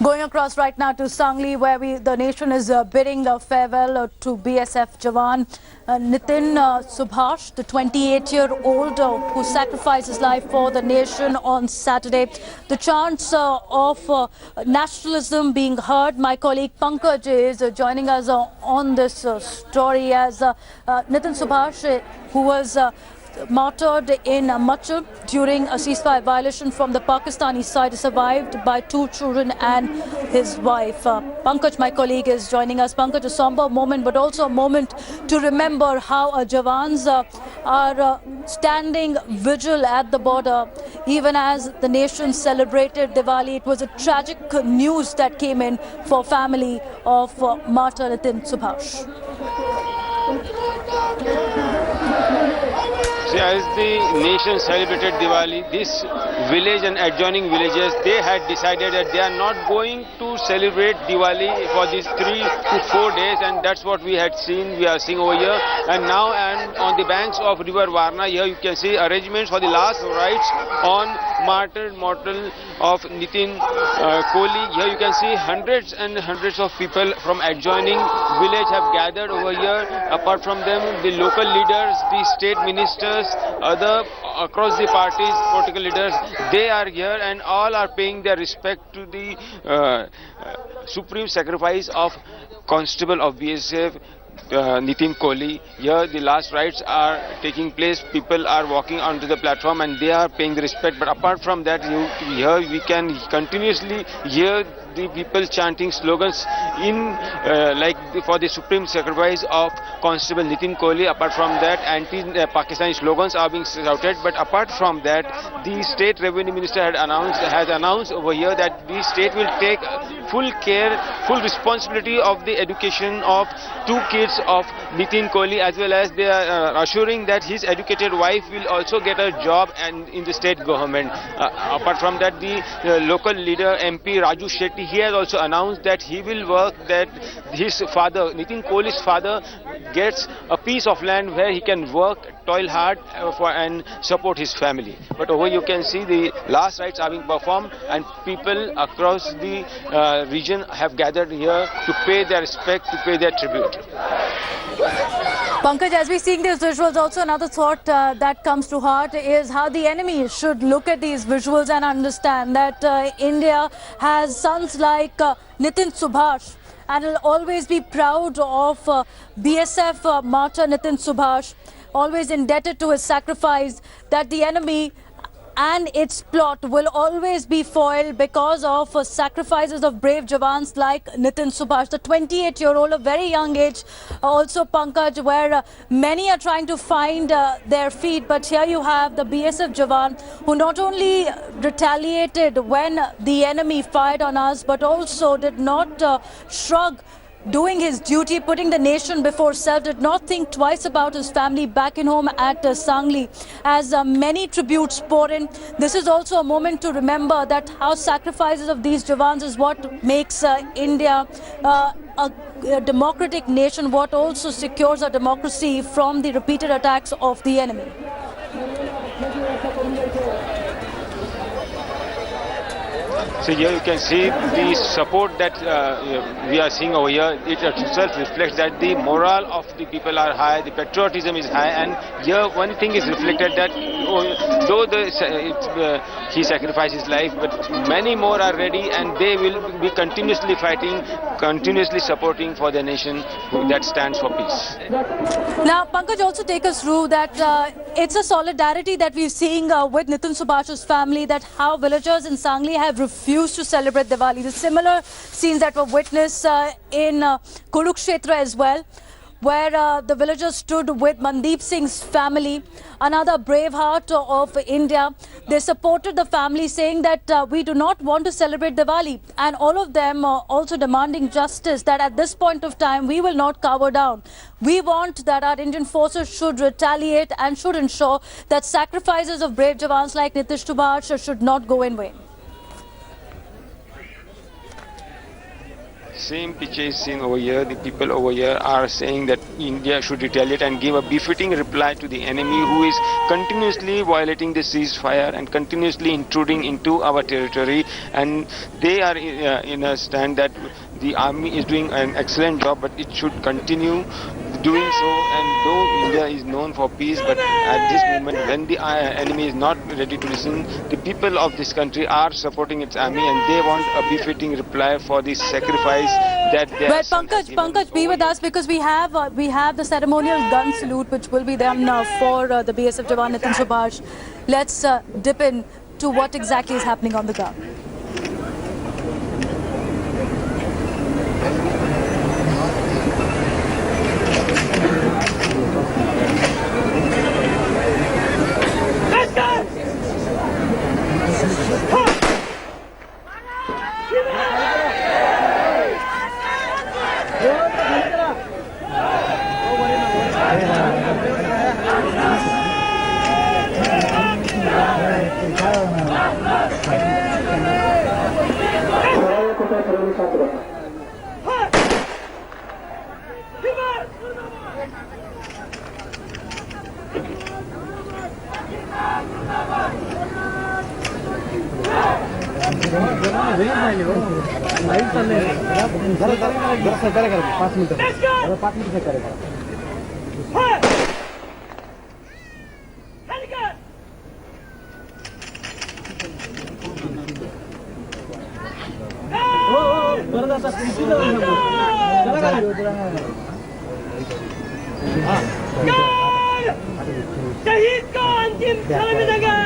Going across right now to Sangli, where the nation is bidding farewell to BSF Jawan Nitin Subhash, the 28-year-old who sacrificed his life for the nation on Saturday. The chants of nationalism being heard. My colleague Pankaj is joining us on this story as Nitin Subhash, who was martyred in Machil during a ceasefire violation from the Pakistani side, survived by 2 children and his wife. Pankaj, my colleague, is joining us. Pankaj, a somber moment, but also a moment to remember how Jawans are standing vigil at the border. Even as the nation celebrated Diwali, it was a tragic news that came in for family of martyr Nitin Subhash. See, as the nation celebrated Diwali, this village and adjoining villages, they had decided that they are not going to celebrate Diwali for these 3 to 4 days, and that's what we are seeing over here. And now, and on the banks of river Varna, here you can see arrangements for the last rites on martyred mortal of Nitin Kohli. Here you can see hundreds and hundreds of people from adjoining village have gathered over here. Apart from them, the local leaders, the state ministers, other across the parties, political leaders, they are here and all are paying their respect to the supreme sacrifice of Constable of BSF, Nitin Kohli. Here the last rites are taking place. People are walking onto the platform and they are paying the respect. But apart from that, here we can continuously hear the people chanting slogans in for the supreme sacrifice of Constable Nitin Kohli. Apart from that, anti-Pakistani slogans are being shouted. But apart from that, the state revenue minister has announced over here that the state will take full care, full responsibility of the education of 2 kids of Nitin Kohli, as well as they are assuring that his educated wife will also get a job and in the state government. Apart from that, the local leader MP Raju Shetty, he has also announced that he will work that his father, Nitin Kohli's father, gets a piece of land where he can work, toil hard and support his family. But over you can see the last rites are being performed and people across the region have gathered here to pay their respect, to pay their tribute. Pankaj, as we see these visuals, also another thought that comes to heart is how the enemy should look at these visuals and understand that India has sons like Nitin Subhash and will always be proud of BSF martyr Nitin Subhash, always indebted to his sacrifice, that the enemy and its plot will always be foiled because of sacrifices of brave Jawans like Nitin Subhash, the 28-year-old, a very young age. Also, Pankaj, where many are trying to find their feet. But here you have the BSF Jawan who not only retaliated when the enemy fired on us, but also did not shrug, doing his duty, putting the nation before self, did not think twice about his family back in home at Sangli. As many tributes pour in, this is also a moment to remember that how sacrifices of these Jawans is what makes India a democratic nation, what also secures our democracy from the repeated attacks of the enemy. So here you can see the support that we are seeing over here. It itself reflects that the morale of the people are high, the patriotism is high, and here one thing is reflected that though he sacrificed his life, but many more are ready and they will be continuously fighting, continuously supporting for the nation that stands for peace. Now, Pankaj, also take us through that it's a solidarity that we're seeing with Nitin Subhash's family, that how villagers in Sangli have refused to celebrate Diwali. The similar scenes that were witnessed in Kurukshetra as well, where the villagers stood with Mandeep Singh's family, another brave heart of India. They supported the family, saying that we do not want to celebrate Diwali, and all of them also demanding justice, that at this point of time we will not cower down. We want that our Indian forces should retaliate and should ensure that sacrifices of brave Jawans like Nitin Subhash should not go in vain. same picture is seen over here. The people over here are saying that India should retaliate and give a befitting reply to the enemy who is continuously violating the ceasefire and continuously intruding into our territory. And they are in a stand that the army is doing an excellent job, but it should continue doing so. And though India is known for peace, but at this moment when the enemy is not ready to listen, the people of this country are supporting its army and they want a befitting reply for the sacrifice that they Well, Pankaj, be with us because we have the ceremonial gun salute which will be done for the BSF Jawan Nitin Subhash. Let's dip in to what exactly is happening on the ground. शहीद को अंतिम सलामी देंगे।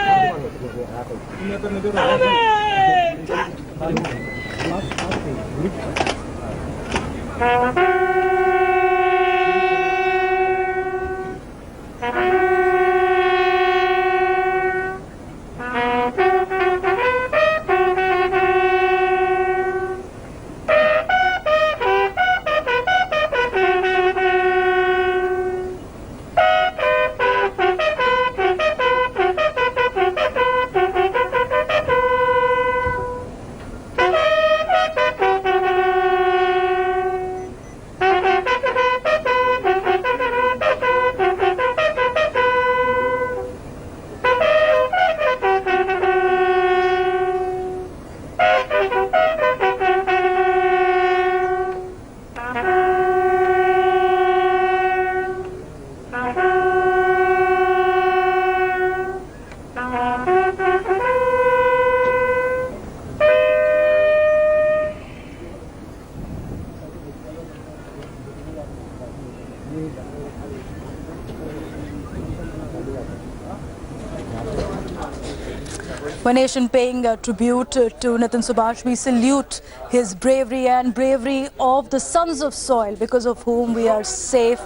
One nation paying tribute to Nitin Subhash. We salute his bravery and bravery of the sons of soil because of whom we are safe.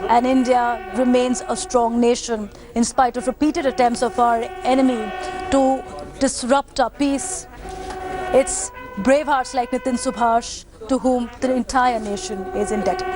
And India remains a strong nation in spite of repeated attempts of our enemy to disrupt our peace. It's brave hearts like Nitin Subhash to whom the entire nation is indebted.